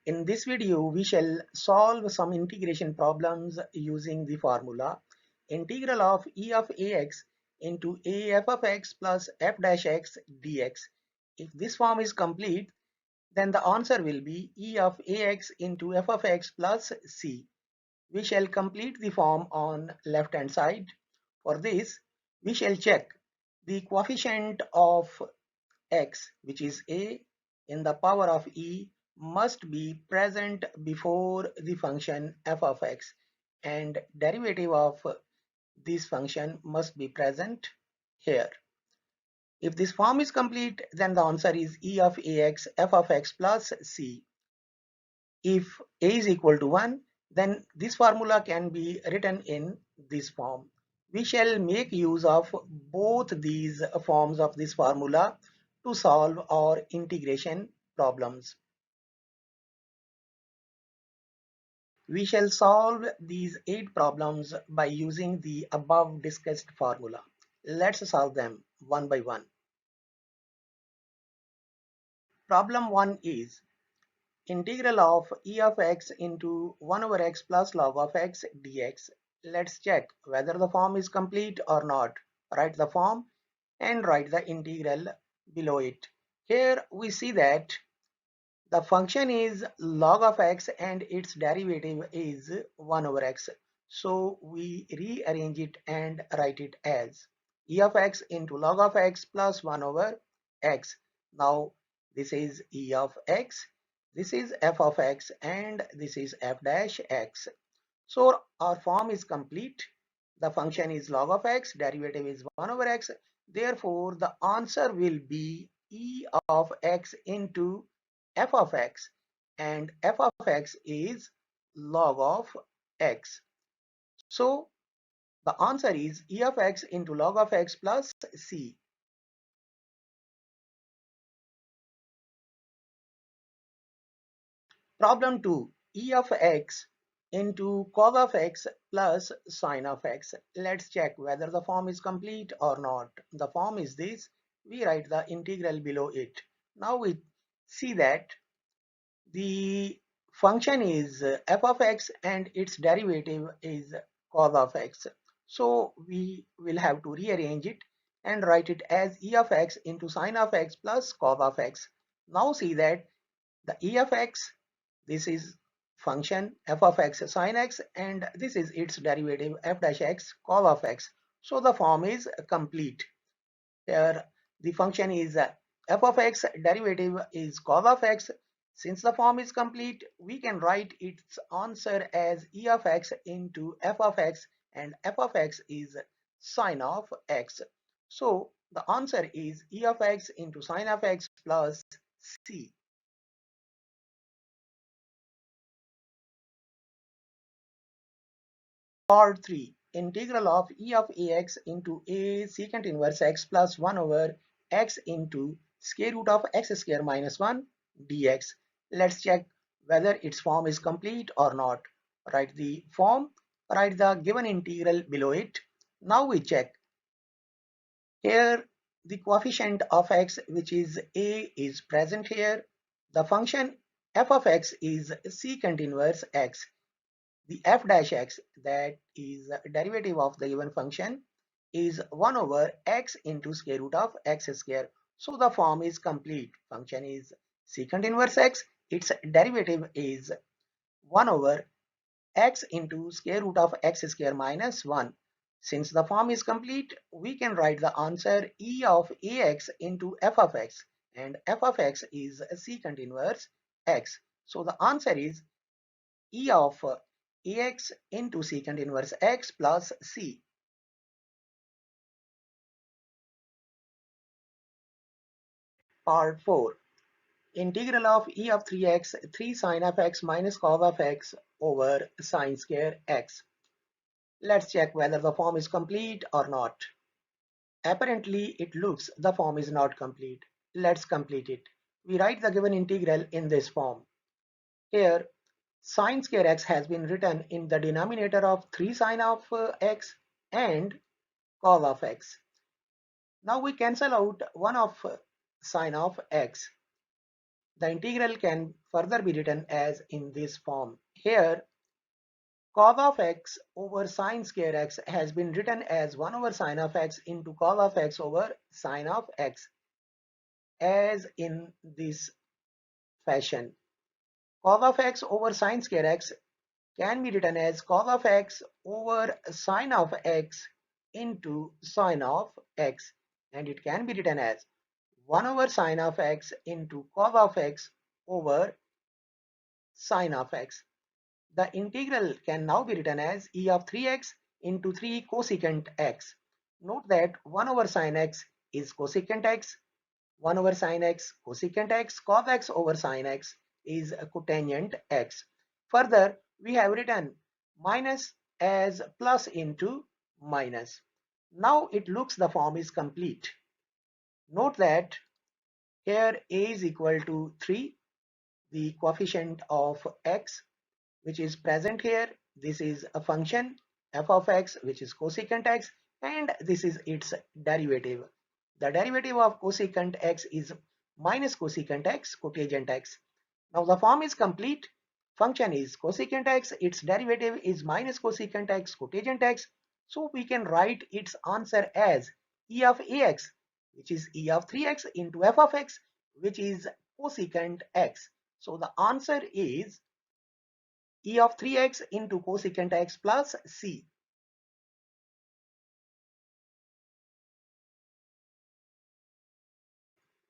In this video, we shall solve some integration problems using the formula integral of e of ax into a f of x plus f dash x dx. If this form is complete, then the answer will be e of ax into f of x plus c. We shall complete the form on left hand side. For this, we shall check the coefficient of x, which is a, in the power of e, must be present before the function f of x, and derivative of this function must be present here. If this form is complete, then the answer is e of ax f of x plus c. If a is equal to 1, then this formula can be written in this form. We shall make use of both these forms of this formula to solve our integration problems. We shall solve these 8 problems by using the above discussed formula. Let's solve them one by one. Problem 1 is integral of e of x into 1 over x plus log of x dx. Let's check whether the form is complete or not. Write the form and write the integral below it. Here we see that the function is log of x and its derivative is 1 over x. So we rearrange it and write it as e of x into log of x plus 1 over x. Now this is e of x, this is f of x, and this is f dash x. So our form is complete. The function is log of x, derivative is 1 over x. Therefore, the answer will be e of x into f of x, and f of x is log of x. So the answer is e of x into log of x plus c. Problem 2, e of x into cos of x plus sin of x. Let's check whether the form is complete or not. The form is this. We write the integral below it. Now we see that the function is f of x and its derivative is cos of x. So we will have to rearrange it and write it as e of x into sin of x plus cos of x. Now see that the e of x, this is function f of x sin x, and this is its derivative f dash x cos of x. So the form is complete. Here the function is f of x, derivative is cos of x. Since the form is complete, we can write its answer as e of x into f of x, and f of x is sin of x. So the answer is e of x into sin of x plus c. Part 3, integral of e of ax into a secant inverse x plus 1 over x into square root of x square minus 1 dx. Let's check whether its form is complete or not. Write the form, write the given integral below it. Now we check. Here the coefficient of x, which is a, is present here. The function f of x is secant inverse x. The f dash x, that is derivative of the given function, is 1 over x into square root of x square. So the form is complete. Function is secant inverse x, its derivative is 1 over x into square root of x square minus 1. Since the form is complete, we can write the answer e of ax into f of x, and f of x is secant inverse x. So the answer is e of ax into secant inverse x plus c. Part 4, integral of e of 3x 3 sine of x minus cos of x over sine square x. Let's check whether the form is complete or not. Apparently it looks the form is not complete. Let's complete it. We write the given integral in this form. Here sine square x has been written in the denominator of 3 sine of x and cos of x. Now we cancel out one of sine of x. The integral can further be written as in this form. Here, cos of x over sine square x has been written as 1 over sine of x into cos of x over sine of x, as in this fashion. Cos of x over sine square x can be written as cos of x over sine of x into sine of x, and it can be written as 1 over sine of x into cos of x over sine of x. The integral can now be written as e of 3x into 3 cosecant x. Note that 1 over sine x is cosecant x, 1 over sine x cosecant x, cos x over sine x is cotangent x. Further, we have written minus as plus into minus. Now it looks the form is complete. Note that here a is equal to 3, the coefficient of x which is present here. This is a function f of x which is cosecant x, and this is its derivative. The derivative of cosecant x is minus cosecant x cotangent x. Now the form is complete. Function is cosecant x, its derivative is minus cosecant x cotangent x. So we can write its answer as e of ax, which is e of 3x into f of x, which is cosecant x. So the answer is e of 3x into cosecant x plus c.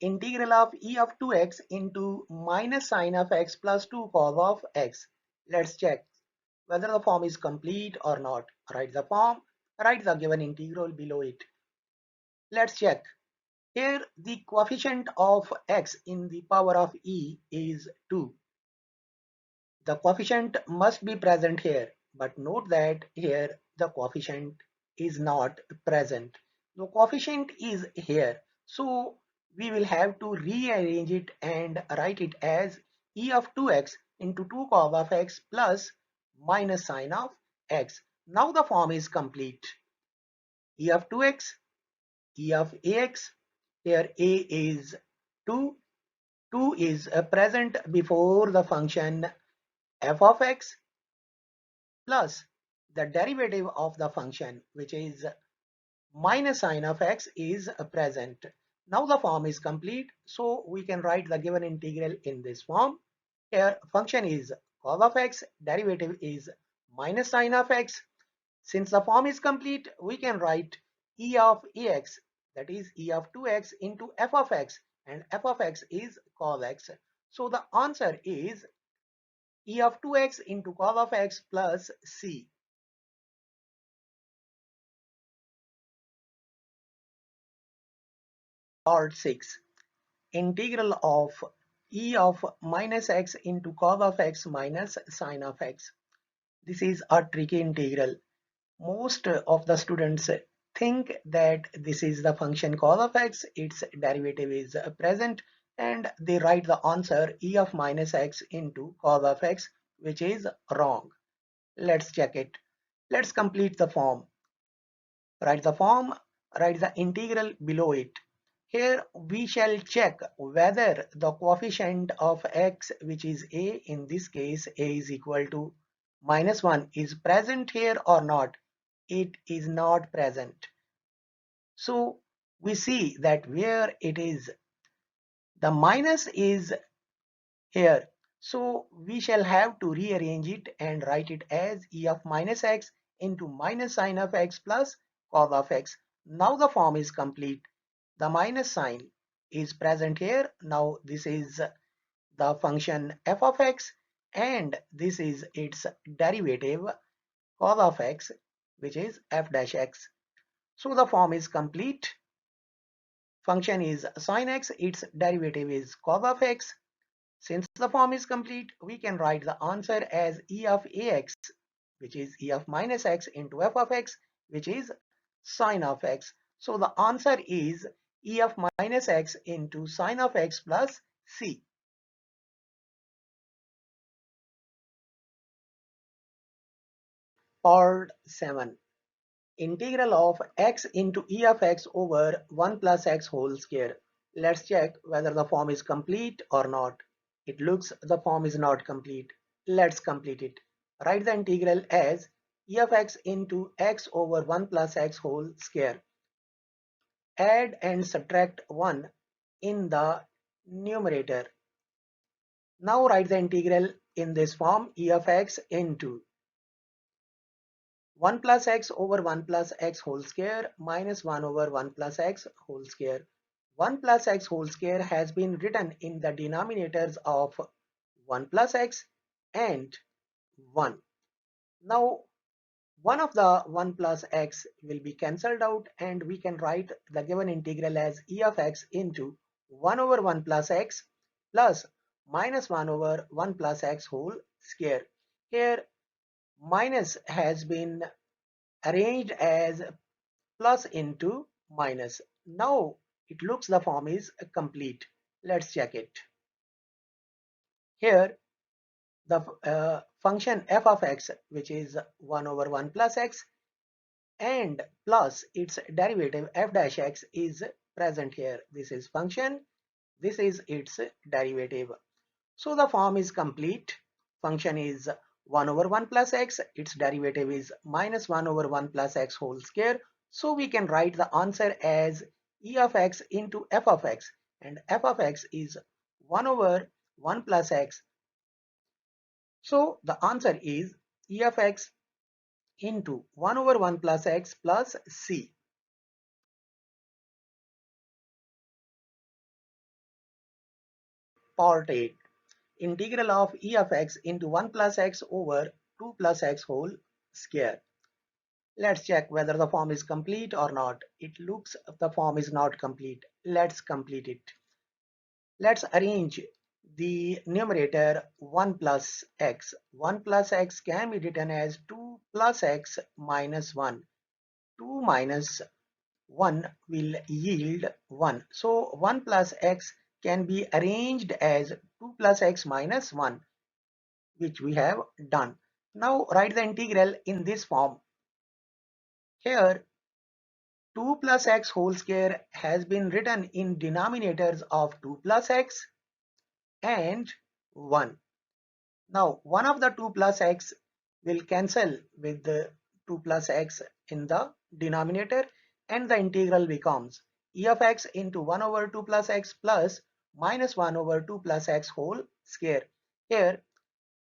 Integral of e of 2x into minus sine of x plus 2 cos of x. Let's check whether the form is complete or not. Write the form, write the given integral below it. Let's check. Here the coefficient of x in the power of e is 2. The coefficient must be present here, but note that here the coefficient is not present. The coefficient is here, so we will have to rearrange it and write it as e of 2x into 2 cos of x plus minus sine of x. Now the form is complete. E of 2x, e of ax, here a is 2, 2 is present before the function f of x plus the derivative of the function, which is minus sine of x, is present. Now the form is complete, so we can write the given integral in this form. Here function is cos of x, derivative is minus sine of x. Since the form is complete, we can write e of ax, that is e of 2x into f of x, and f of x is cos x. So the answer is e of 2x into cos of x plus c. Part 6. Integral of e of minus x into cos of x minus sine of x. This is a tricky integral. Most of the students think that this is the function cos of x, its derivative is present, and they write the answer e of minus x into cos of x, which is wrong. Let's check it. Let's complete the form. Write the form, write the integral below it. Here we shall check whether the coefficient of x, which is a, in this case a is equal to minus 1, is present here or not. It is not present. So we see that where it is, the minus is here. So we shall have to rearrange it and write it as e of minus x into minus sine of x plus cos of x. Now the form is complete. The minus sign is present here. Now this is the function f of x, and this is its derivative cos of x, which is f dash x. So the form is complete. Function is sin x, its derivative is cos of x. Since the form is complete, we can write the answer as e of ax, which is e of minus x into f of x, which is sine of x. So the answer is e of minus x into sine of x plus c. Part 7. Integral of x into e of x over 1 plus x whole square. Let's check whether the form is complete or not. It looks the form is not complete. Let's complete it. Write the integral as e of x into x over 1 plus x whole square. Add and subtract 1 in the numerator. Now write the integral in this form, e of x into 1 plus x over 1 plus x whole square minus 1 over 1 plus x whole square. 1 plus x whole square has been written in the denominators of 1 plus x and 1. Now one of the 1 plus x will be cancelled out and we can write the given integral as e of x into 1 over 1 plus x plus minus 1 over 1 plus x whole square. Here minus has been arranged as plus into minus. Now it looks the form is complete. Let's check it. Here the function f of x, which is 1 over 1 plus x, and plus its derivative f dash x is present here. This is function, this is its derivative. So the form is complete. Function is 1 over 1 plus x, its derivative is minus 1 over 1 plus x whole square. So we can write the answer as e of x into f of x, and f of x is 1 over 1 plus x. So the answer is e of x into 1 over 1 plus x plus c. Part 8. Integral of e of x into 1 plus x over 2 plus x whole square. Let's check whether the form is complete or not. It looks the form is not complete. Let's complete it. Let's arrange the numerator 1 plus x. 1 plus x can be written as 2 plus x minus 1. 2 minus 1 will yield 1. So 1 plus x can be arranged as 2 plus x minus 1, which we have done. Now write the integral in this form. Here 2 plus x whole square has been written in denominators of 2 plus x and 1. Now one of the 2 plus x will cancel with the 2 plus x in the denominator, and the integral becomes e of x into 1 over 2 plus x plus minus 1 over 2 plus x whole square. Here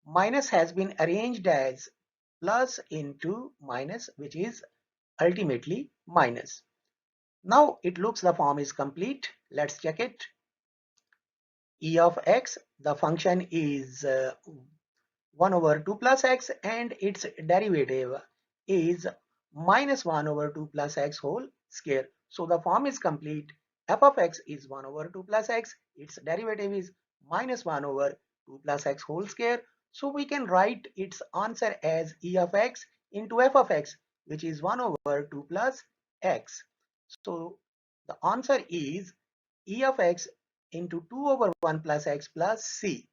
minus has been arranged as plus into minus, which is ultimately minus. Now it looks the form is complete. Let's check it. E of x, the function is 1 over 2 plus x and its derivative is minus 1 over 2 plus x whole square. So the form is complete. F of x is 1 over 2 plus x. Its derivative is minus 1 over 2 plus x whole square. So we can write its answer as e of x into f of x, which is 1 over 2 plus x. So the answer is e of x into 2 over 1 plus x plus c.